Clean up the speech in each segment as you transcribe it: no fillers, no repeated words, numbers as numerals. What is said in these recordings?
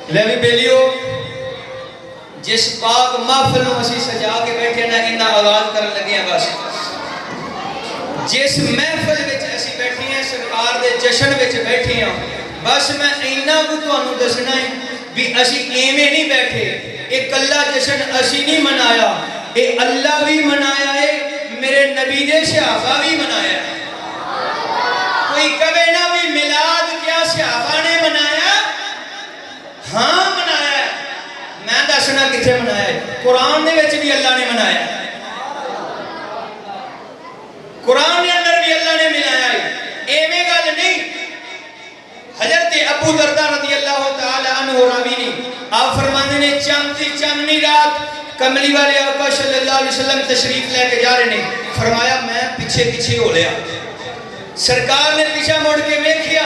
لے بھی بیلیو جس پاک محفل نو اسی سجا کے بیٹھے نا انہاں آغاز کرن لگے ہیں بس جس محفل وچ اسی بیٹھے ہیں سرکار دے جشن وچ بیٹھے ہیں بس میں اینا کو تانوں دسنا ہے بھی اسی ایویں نہیں بیٹھے ایک اللہ جشن اسی نہیں منایا اے اللہ بھی منایا ہے میرے نبی دے صحابہ بھی منایا ہے کوئی کہے نا بھی میلاد کیا صحابہ نے منایا ہاں منایا ہے میں دسنا کتنے منایا ہے قرآن دے وچ بھی اللہ نے منایا ہے قرآن کے اندر بھی اللہ نے منایا ہے ایویں گل نہیں حضرت ابو دردہ رضی اللہ تعالی عنہ راوی نے آپ فرماتے ہیں چاندنی رات کملی والے آقا صلی اللہ علیہ وسلم تشریف لے کے جا رہے ہیں فرمایا میں پیچھے ہو لیا سرکار نے پیچھے مڑ کے دیکھیا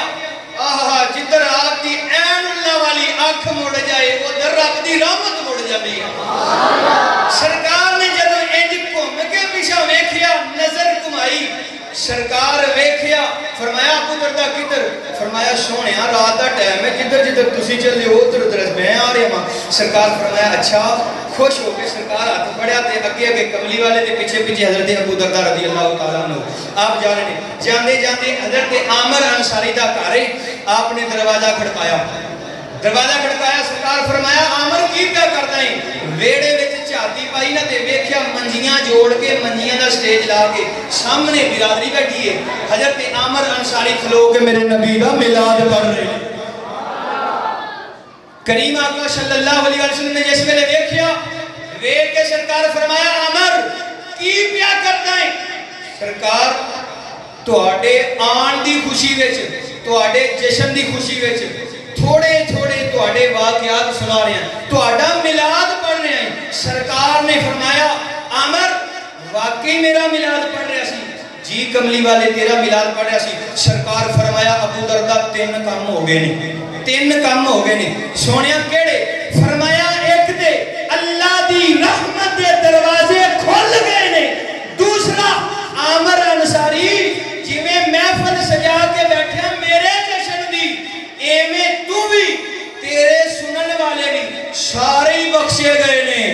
آہا جدھر آپ دی عین اللہ والی آنکھ مڑ جائے ادھر رب دی رحمت مڑ جاتی ہے سرکار نے جدو انج گھوم کے پیچھے دیکھیا نظر گھمائی سرکار ویکھیا فرمایا ابو دردہ کدھر فرمایا سونیا رات دا ٹائم ہے جدھر تسی چلے ہو ادھر میں آ رہا ہاں سرکار فرمایا اچھا خوش ہو کے سرکار ہاتھ بڑھیا تے اگے کملی والے دے پیچھے حضرت ابو دردہ رضی اللہ تعالیٰ عنہ آپ جا رہے ہیں جاندے حضرت عامر انصاری دا گھر ہے آپ نے دروازہ کھڑکایا سرکار فرمایا عامر کی کیا کرتا ہے ویڑے وچ جھاتی پائی نہ تے ویکھیا منجیاں جوڑ کے منجیاں دا سٹیج لا کے سامنے برادری بیٹھی ہے حضرت عامر انصاری کھلو کے میرے نبی دا میلاد پڑھ رہے ہیں کریم آقا صلی اللہ علیہ وسلم نے جس ویلے دیکھیا ویکھ کے سرکار فرمایا عامر کی پیا کرتا ہے سرکار تواڈے آن دی خوشی وچ تواڈے جشن دی خوشی وچ تھوڑے تواڈے واقعات سنا رہے ہیں تواڈا میلاد پڑھ رہے ہیں سرکار نے فرمایا عامر واقعی میرا میلاد پڑھ رہا سی جی کملی والے تیرا میلاد پڑھ رہا سی سرکار فرمایا ابو دردہ 3 کام ہو گئے نے سونیا کیڑے فرمایا ایک تے اللہ دی رحمت دے دروازے کھل گئے نے دوسرا عامر انصاری جی میں محفل سجا کے بیٹھے میرے جشن دی ایویں تو بھی تیرے سنن والے بھی سارے ہی بخشے گئے نے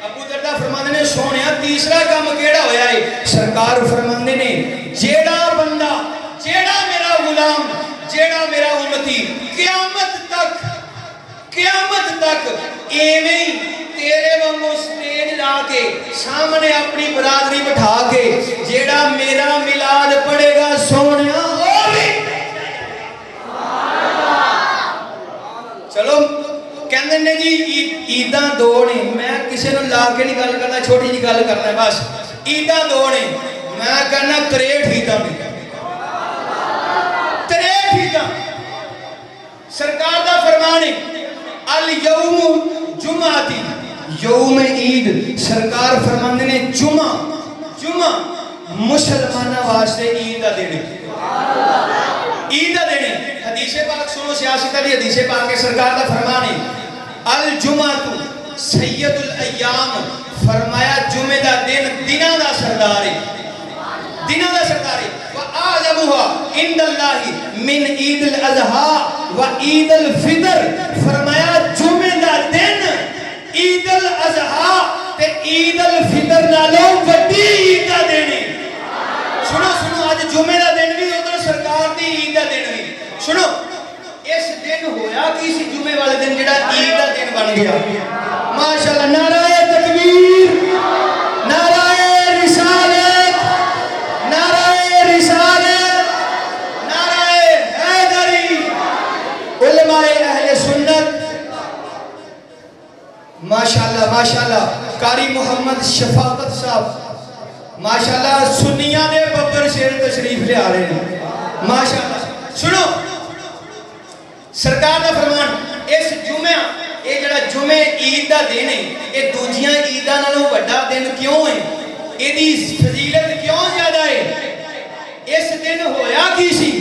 ابو دردہ فرماندے نے سونیا تیسرا کام کیڑا ہویا ہے سرکار فرماندے نے جیڑا بندہ جیڑا میرا غلام جیڑا میرا امتی قیامت تک ایویں تیرے وانگو سٹیج لا کے سامنے اپنی برادری بٹھا کے جیڑا میرا میلاد پڑھے گا سونیا چلو کہندے نے جی عیداں دو نے میں کسی نو لا کے نہیں گل کرنا چھوٹی جی گل کرنا بس عیداں دو نے میں کہنا 63 عیداں نے 63 عیداں سرکار دا فرمان ہے الیوم جمعتی یوم عید سرکار فرماندے نے جمعہ مسلمانہ واسطے عید دا دینے حدیث پاک سنو سیاستہ دی حدیث پاک کے سرکار دا فرمان ہے الجمعۃ سید الایام فرمایا جمعہ دا دن دنوں دا سردار ہے وَآلَمُهَا عِنْدَ اللَّهِ مِنْ عِيدِ الْأَضْحَى وَعِيدِ الْفِطْر فرمایا جمعہ دا دن عید الاضحیٰ تے عید الفطر نالوں وڈی عید دا دن سنو آج جمعہ دا دن بھی ادھر سرکار دی عید دا دن بھی سنو اس دن ہویا کہ اسی جمعہ والے دن جڑا عید دا دن بن گیا ماشاءاللہ نعرہ تکبیر نعرہ رسالت نعرہ حیدری علماء اہل سنت ماشاءاللہ قاری محمد شفاقت صاحب ماشاءاللہ سنیاں دے ببر شیر تشریف لے آ رہے ہیں ماشاءاللہ سنو سرکار دا فرمان اس جمعہ یہ جڑا جمعہ عید دا دن ہے یہ دوجیاں عیداں نالوں بڑا دن کیوں ہے یہ فضیلت کیوں زیادہ ہے اس دن ہویا کی سی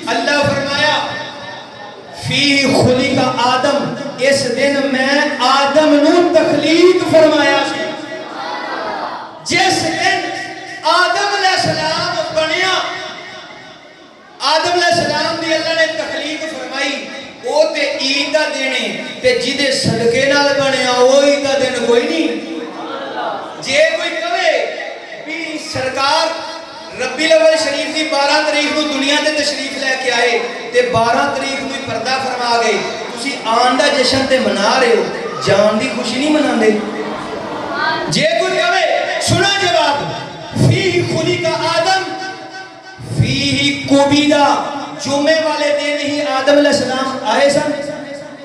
اللہ فرمایا فی خلق آدم اس دن میں آدم نو تخلیق فرمایا سی جس دن آدم علیہ السلام بنیا آدم علیہ السلام دی اللہ نے تخلیق فرمائی تے جدے صدقے نال بنیا وہی دا دن کوئی نہیں. جے کوئی کہے بھی سرکار ربی الاول شریف دی 12 تاریخ نو دنیا تے تشریف لے کے آئے تے 12 تاریخ نو پردہ فرما گئے, تسی آن دا جشن تے منا رہے ہو, جان دی خوشی نہیں مناندے. جے کوئی کہے سنا جواب, فیہ خلق آدم فیہ قبیدہ, جمعے والے دن ہی آدم علیہ السلام آئے سن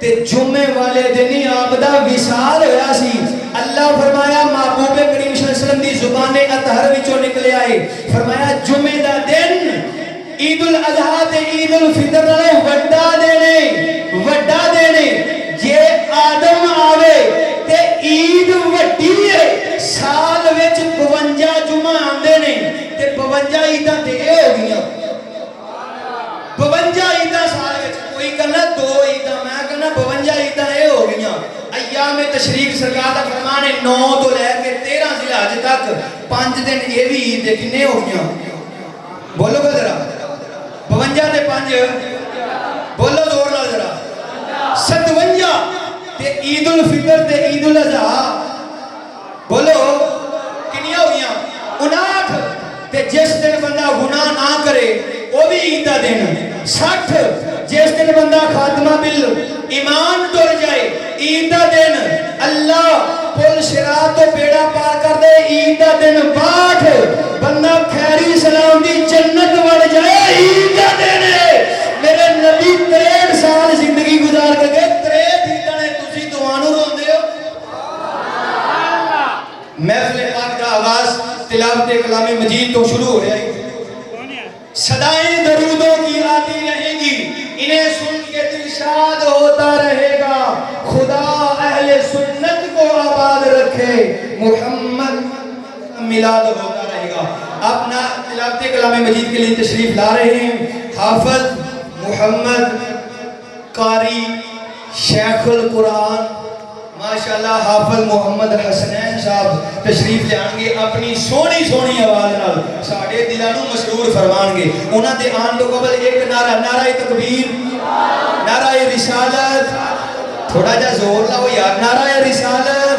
تے جمعے والے دن ہی آپ دا وصال ہویا سی. اللہ فرمایا محبوب کریم صلی اللہ علیہ وسلم دی زبان اطہر وچوں نکلے آئے, فرمایا جمعے دا دن عید الاضحیٰ تے عید الفطر نالوں وڈا دینے. جے آدم آوے تے عید وڈی ہے, سال وچ 52 جمعہ آندے نے تے 52 عیداں تے اے ہو گئیاں. 52 عیداں سال وچ, کوئی کہنا 2 عیداں, میں کہنا 52 عیداں اے ہو گئیاں. ایام تشریق سرکار دا فرمان ہے 9 تو لے کے 13 ذی الحج تک 5 دن اے وی عید کنے ہو گئیاں؟ بولو گا ذرا, 52 تے 5 بولو زور نال ذرا, 57 تے عید الفطر تے عید الاضحیٰ بولو کنیاں ہو گئیاں؟ 59. تے جس دن بندہ گناہ نہ کرے وہ بھی عید دا دن. 60 جس دن بندہ خاتمہ ایمان ٹر جائے عید دا دن. اللہ پل صراط تو بیڑا پار کر دے عید دا دن. 62 بندہ خیری سلام دی جنت وڑ جائے عید دا دن ہے. میرے نبی 63 سال زندگی گزار کے گئے, 63 عیداں نے تسی دوانو روندے ہو. محفل پاک کا آغاز تلاوت کلام مجید تو شروع ہو رہا ہے. صدائیں درودوں کی آتی رہیں گی, انہیں سن کے دل شاد ہوتا رہے گا. خدا اہل سنت کو آباد رکھے, محمد میلاد ہوتا رہے گا. اپنا تلاوت کلام مجید کے لیے تشریف لا رہے ہیں حافظ محمد قاری شیخ القرآن ماشاءاللہ حافظ محمد حسنین صاحب تشریف لے آنگے, اپنی سونی آواز نال ساڑھے دلانوں مسرور فرمان گے. انہاں دے آن تو قبل ایک نعرہ تکبیر, نعرہ رسالت, تھوڑا جا زور لاؤ یار, نعرہ رسالت,